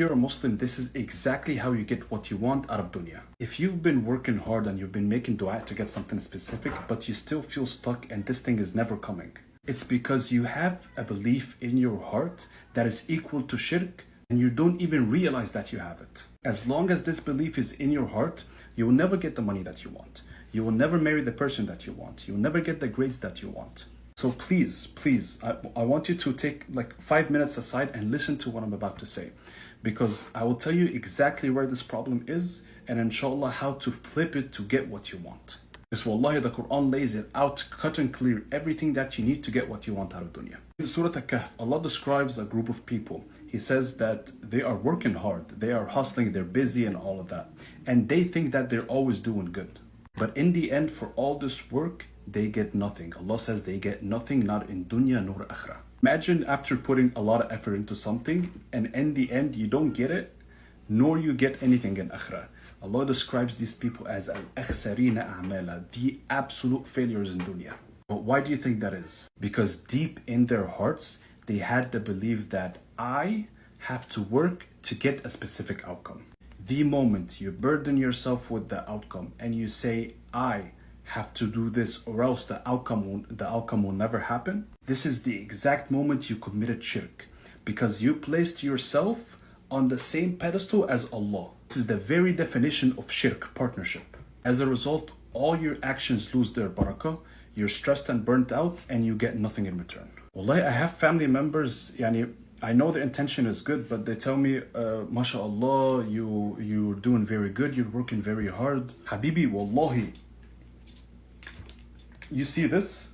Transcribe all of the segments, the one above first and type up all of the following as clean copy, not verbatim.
you're a Muslim, this is exactly how you get what you want out of dunya. If you've been working hard and you've been making dua to get something specific, but you still feel stuck and this thing is never coming, it's because you have a belief in your heart that is equal to shirk and you don't even realize that you have it. As long as this belief is in your heart, you will never get the money that you want. You will never marry the person that you want. You will never get the grades that you want. So please, I want you to take like 5 minutes aside and listen to what I'm about to say. Because I will tell you exactly where this problem is and inshallah how to flip it to get what you want. Because wallahi the Quran lays it out cut and clear, everything that you need to get what you want out of dunya. In Surah Al-Kahf, Allah describes a group of people. He says that they are working hard, they are hustling, they're busy and all of that. And they think that they're always doing good. But in the end, for all this work, they get nothing. Allah says they get nothing, not in dunya nor akhirah. Imagine after putting a lot of effort into something and in the end you don't get it, nor you get anything in akhirah. Allah describes these people as al-akhsarina a'mala, the absolute failures in dunya. But why do you think that is? Because deep in their hearts, they had the belief that I have to work to get a specific outcome. The moment you burden yourself with the outcome and you say, I have to do this or else the outcome will never happen, this is the exact moment you committed shirk. Because you placed yourself on the same pedestal as Allah. This is the very definition of shirk, partnership. As a result, all your actions lose their barakah, you're stressed and burnt out, and you get nothing in return. Wallahi, I have family members, I know the intention is good, but they tell me, MashaAllah, you're doing very good, you're working very hard. Habibi, wallahi, you see this?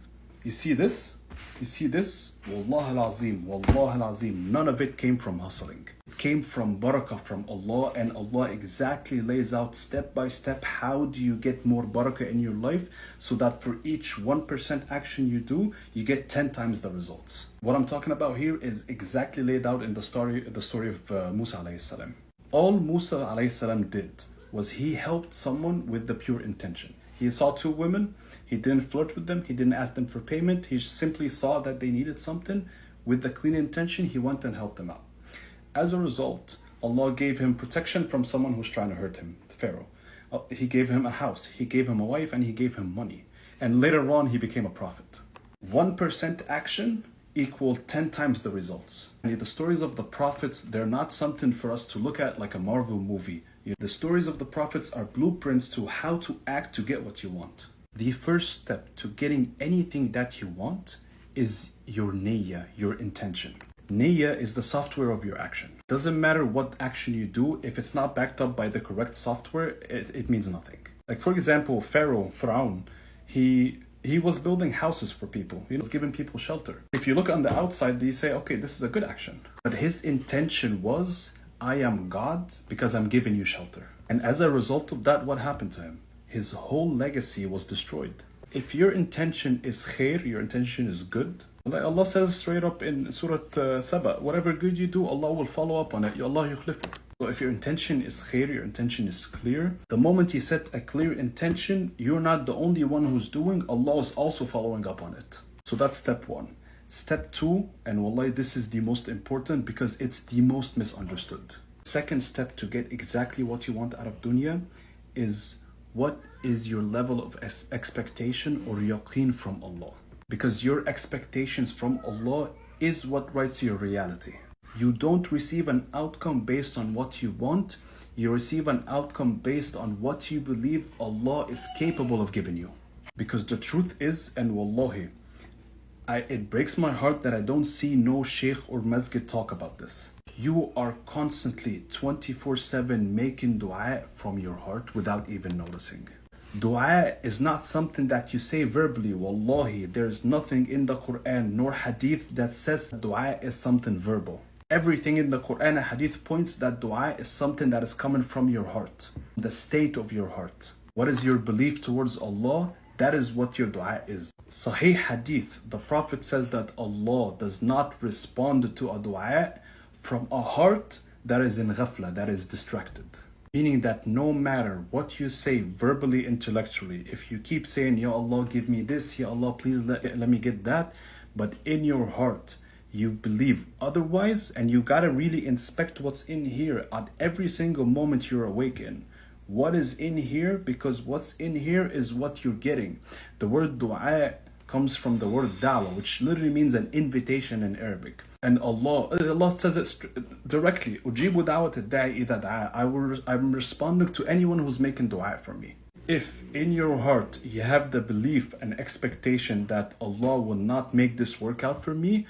You see this? You see this? Wallah al-azim, none of it came from hustling. It came from barakah from Allah, and Allah exactly lays out step by step how do you get more barakah in your life so that for each 1% action you do, you get 10 times the results. What I'm talking about here is exactly laid out in the story of Musa alayhi salam. All Musa alayhi salam did was he helped someone with the pure intention. He saw two women, he didn't flirt with them, he didn't ask them for payment, he simply saw that they needed something. With the clean intention, he went and helped them out. As a result, Allah gave him protection from someone who's trying to hurt him, Pharaoh. He gave him a house, he gave him a wife, and he gave him money. And later on, he became a prophet. 1% action equaled 10 times the results. And the stories of the prophets, they're not something for us to look at like a Marvel movie. The stories of the prophets are blueprints to how to act to get what you want. The first step to getting anything that you want is your niyyah, your intention. Niyyah is the software of your action. Doesn't matter what action you do, if it's not backed up by the correct software, it means nothing. Like for example, Pharaoh, he was building houses for people. He was giving people shelter. If you look on the outside, you say, okay, this is a good action. But his intention was, I am God because I'm giving you shelter. And as a result of that, what happened to him? His whole legacy was destroyed. If your intention is khair, your intention is good, like Allah says straight up in Surah Saba, whatever good you do, Allah will follow up on it. Allah yukhlifu. So if your intention is khair, your intention is clear, the moment you set a clear intention, you're not the only one who's doing, Allah is also following up on it. So that's step one. Step two, and wallahi this is the most important because it's the most misunderstood. Second step to get exactly what you want out of dunya is what is your level of expectation or yaqeen from Allah. Because your expectations from Allah is what writes your reality. You don't receive an outcome based on what you want. You receive an outcome based on what you believe Allah is capable of giving you. Because the truth is, and wallahi, it breaks my heart that I don't see no sheikh or masjid talk about this. You are constantly 24/7 making dua from your heart without even noticing. Dua is not something that you say verbally. Wallahi, there's nothing in the Quran nor hadith that says dua is something verbal. Everything in the Quran and hadith points that dua is something that is coming from your heart, the state of your heart. What is your belief towards Allah? That is what your dua is. Sahih hadith, the Prophet says that Allah does not respond to a dua from a heart that is in ghafla, that is distracted. Meaning that no matter what you say verbally, intellectually, if you keep saying, Ya Allah, give me this, Ya Allah, please let me get that, but in your heart, you believe otherwise, and you gotta really inspect what's in here at every single moment you're awake in. What is in here? Because what's in here is what you're getting. The word dua comes from the word da'wah, which literally means an invitation in Arabic. And Allah says it directly. أُجِيبُ دَعْوَةَ الدَّاعِ إِذَا دَعَا. I'm responding to anyone who's making dua for me. If in your heart you have the belief and expectation that Allah will not make this work out for me,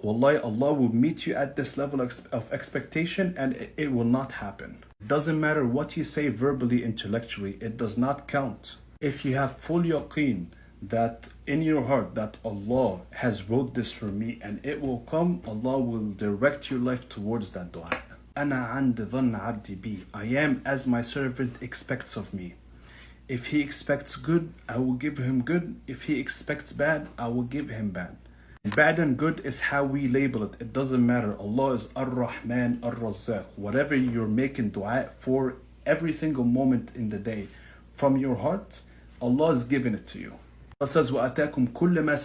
wallahi, Allah will meet you at this level of expectation, and it will not happen. It doesn't matter what you say verbally, intellectually, it does not count. If you have full yaqeen that in your heart that Allah has wrote this for me and it will come, Allah will direct your life towards that dua. أَنَا عَنْدِ ظَنَّ عَبْدِي بِي. I am as my servant expects of me. If he expects good, I will give him good. If he expects bad, I will give him bad. Bad and good is how we label it. It doesn't matter. Allah is Ar-Rahman, Ar-Razzaq. Whatever you're making dua for every single moment in the day from your heart, Allah is giving it to you. Allah says, وَأَتَاكُمْ كُلَّ مَا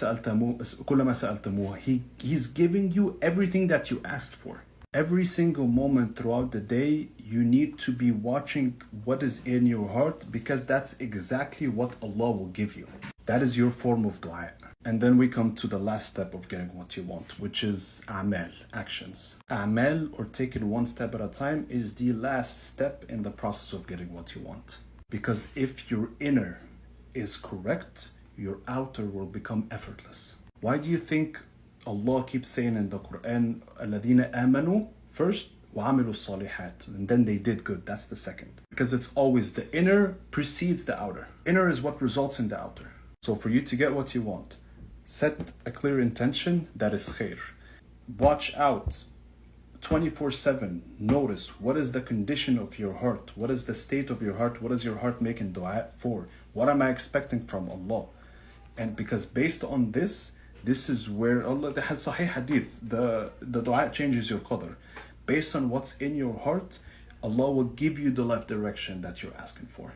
سَأَلْتَمُوهُ. He's giving you everything that you asked for. Every single moment throughout the day, you need to be watching what is in your heart, because that's exactly what Allah will give you. That is your form of dua. And then we come to the last step of getting what you want, which is a'mal, actions. A'mal, or take it one step at a time, is the last step in the process of getting what you want. Because if your inner is correct, your outer will become effortless. Why do you think Allah keeps saying in the Quran, الَّذِينَ آمَنُوا first, وَعَمِلُوا الصَّالِحَاتِ, and then they did good. That's the second. Because it's always the inner precedes the outer. Inner is what results in the outer. So for you to get what you want, set a clear intention, that is khair. Watch out 24/7. Notice what is the condition of your heart, what is the state of your heart, what is your heart making dua for, what am I expecting from Allah? And because based on this is where Allah, the Sahih Hadith, the dua changes your qadr. Based on what's in your heart, Allah will give you the life direction that you're asking for.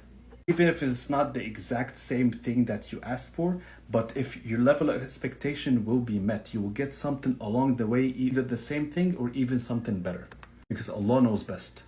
Even if it's not the exact same thing that you asked for, but if your level of expectation will be met, you will get something along the way, either the same thing or even something better. Because Allah knows best.